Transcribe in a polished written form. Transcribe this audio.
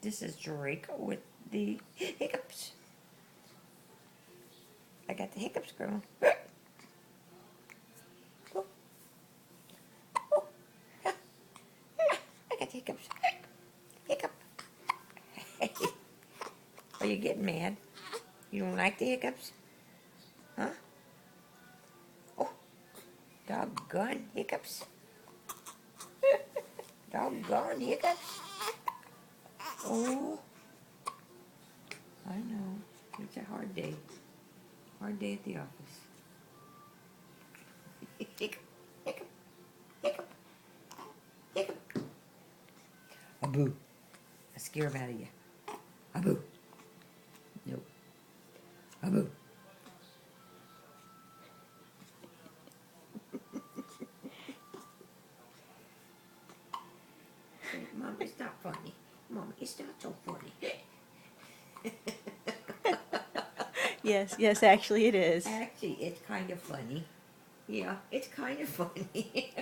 This is Drake with the hiccups. I got the hiccups, girl. Oh, oh, ah, I got the hiccups. Hiccup. Are you getting mad? You don't like the hiccups? Huh? Oh, doggone hiccups. Doggone hiccups. Oh, I know. It's a hard day. Hard day at the office. Hiccup, hiccup, hiccup, hiccup. Abu. I scare him out of you. Abu. Nope. Abu. Mom, it's not funny. Mom, it's not so funny. Yes, yes, actually it is. Actually, it's kind of funny. Yeah, it's kind of funny.